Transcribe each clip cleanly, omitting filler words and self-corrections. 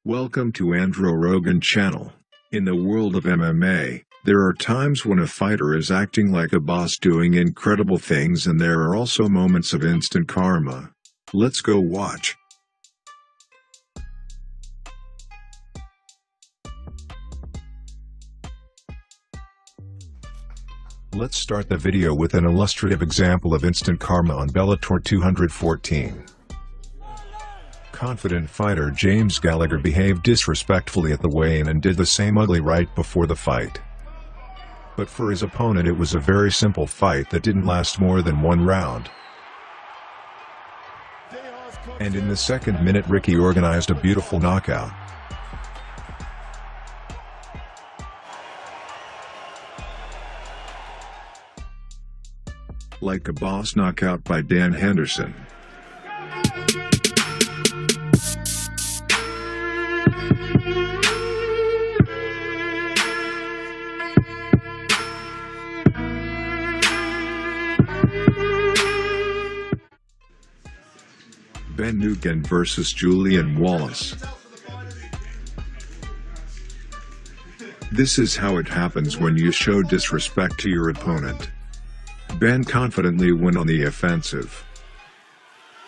Welcome to Andrew Rogan channel. In the world of MMA, there are times when a fighter is acting like a boss doing incredible things, and there are also moments of instant karma. Let's go watch. Let's start the video with an illustrative example of instant karma on Bellator 214. Confident fighter James Gallagher behaved disrespectfully at the weigh-in and did the same ugly right before the fight. But for his opponent it was a very simple fight that didn't last more than one round. And in the second minute Ricky organized a beautiful knockout. Like a boss knockout by Dan Henderson. Ben Nugent vs. Julian Wallace. This is how it happens when you show disrespect to your opponent. Ben confidently went on the offensive.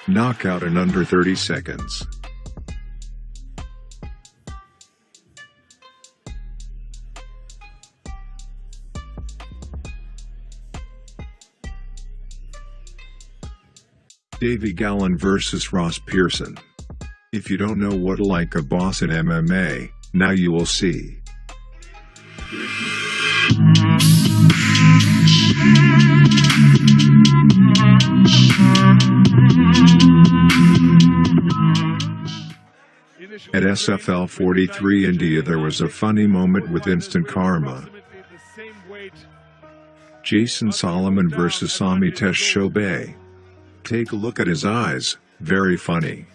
Knockout in under 30 seconds. Davey Gallen vs. Ross Pearson. If you don't know what like a boss in MMA, now you will see. At SFL 43 India there was a funny moment with instant karma. Jason Solomon vs. Amitesh Chobey. Take a look at his eyes, very funny.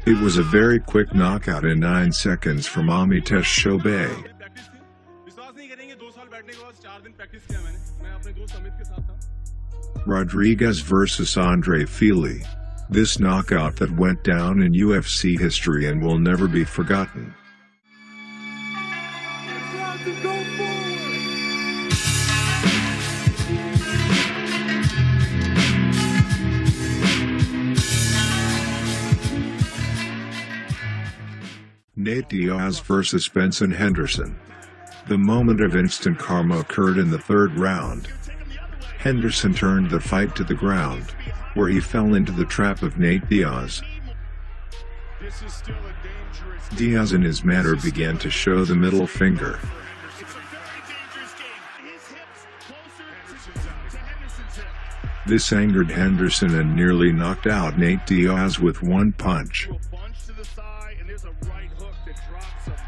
It was a very quick knockout in 9 seconds from Amitesh Chobey. Rodriguez vs. Andre Fili. This knockout that went down in UFC history and will never be forgotten. Nate Diaz vs. Benson Henderson. The moment of instant karma occurred in the third round. Henderson turned the fight to the ground, where he fell into the trap of Nate Diaz. Diaz in his manner began to show the middle finger. This angered Henderson and nearly knocked out Nate Diaz with one punch.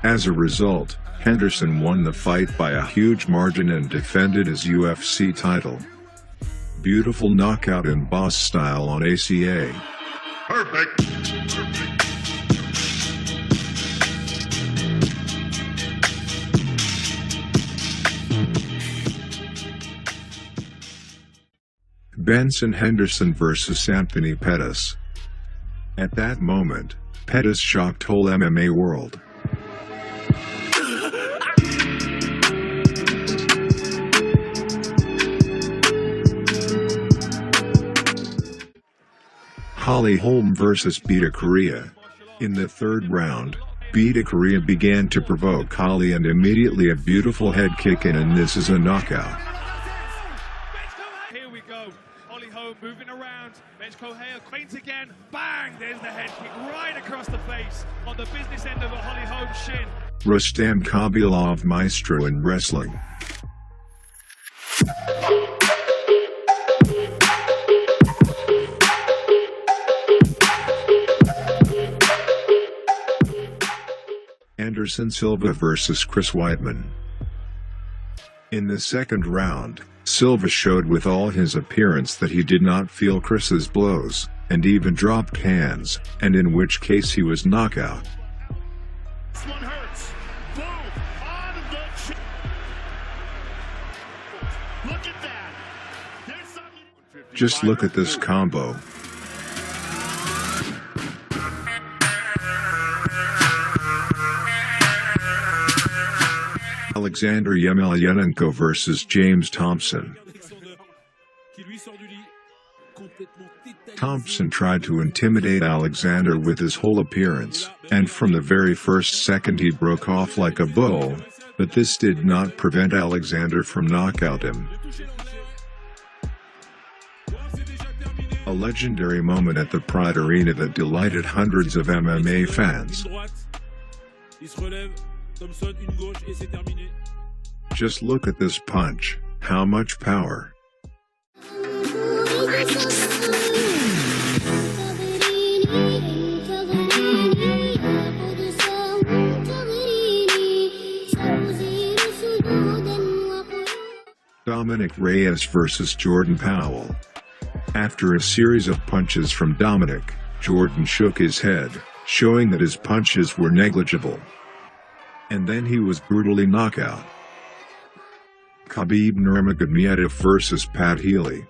As a result, Henderson won the fight by a huge margin and defended his UFC title. Beautiful knockout in boss style on ACA. Perfect. Benson Henderson vs. Anthony Pettis. At that moment, Pettis shocked whole MMA world. Holly Holm vs. Beta Korea. In the third round, Beta Korea began to provoke Holly and immediately a beautiful head kick in, and this is a knockout. Here we go. Holly Holm moving around. Bench Kohea faints again. Bang! There's the head kick right across the face on the business end of a Holly Holm shin. Rustam Khabilov, maestro in wrestling. Anderson Silva vs. Chris Weidman. In the second round, Silva showed with all his appearance that he did not feel Chris's blows, and even dropped hands, and in which case he was knockout. This one hurts. Boom! On the chin. Look at that. Just look at this combo. Alexander Yemelyanenko versus James Thompson. Thompson tried to intimidate Alexander with his whole appearance, and from the very first second he broke off like a bull, but this did not prevent Alexander from knockout him. A legendary moment at the Pride Arena that delighted hundreds of MMA fans. Just look at this punch, how much power. Dominic Reyes versus Jordan Powell. After a series of punches from Dominic, Jordan shook his head, showing that his punches were negligible. And then he was brutally knocked out. Khabib Nurmagomedov versus Pat Healy.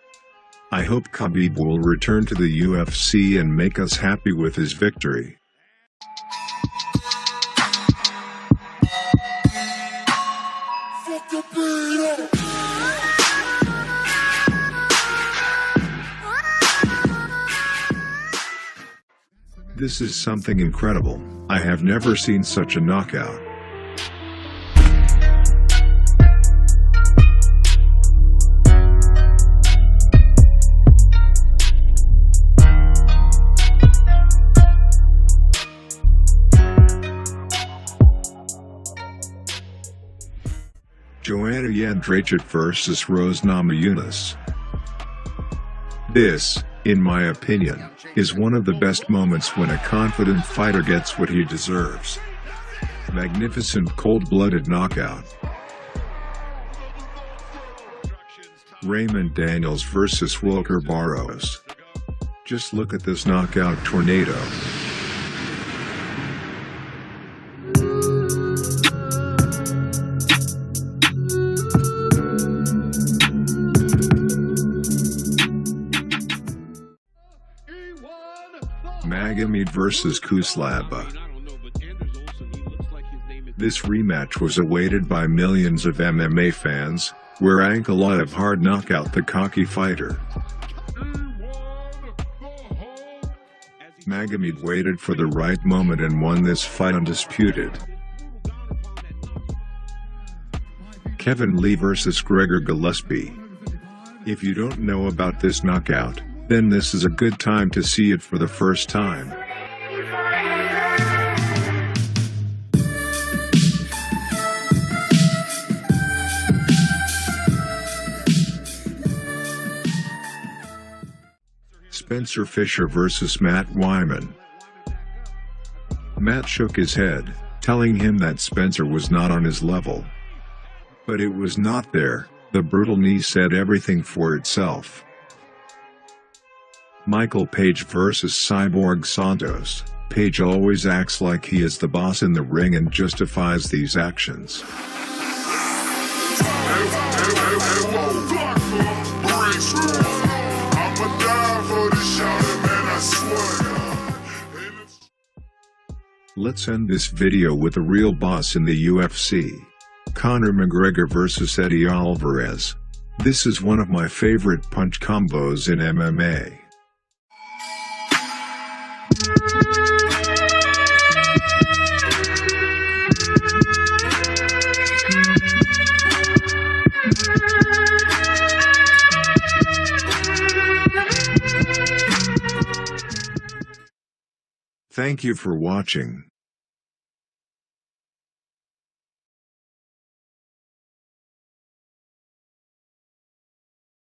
I hope Khabib will return to the UFC and make us happy with his victory. This is something incredible. I have never seen such a knockout. Joanna Jędrzejczyk versus Rose Namajunas. This, in my opinion, is one of the best moments when a confident fighter gets what he deserves. Magnificent cold-blooded knockout. Raymond Daniels versus Wilker Barros. Just look at this knockout tornado. Magomed versus Kuslaba. This rematch was awaited by millions of MMA fans, where Ankalaev hard knockout the cocky fighter. Magomed waited for the right moment and won this fight undisputed. Kevin Lee versus Gregor Gillespie. If you don't know about this knockout, then this is a good time to see it for the first time. Spencer Fisher versus Matt Wyman. Matt shook his head, telling him that Spencer was not on his level. But it was not there. The brutal knee said everything for itself. Michael Page versus Cyborg Santos. Page always acts like he is the boss in the ring and justifies these actions. Let's end this video with a real boss in the UFC. Conor McGregor versus Eddie Alvarez. This is one of my favorite punch combos in MMA. Thank you for watching.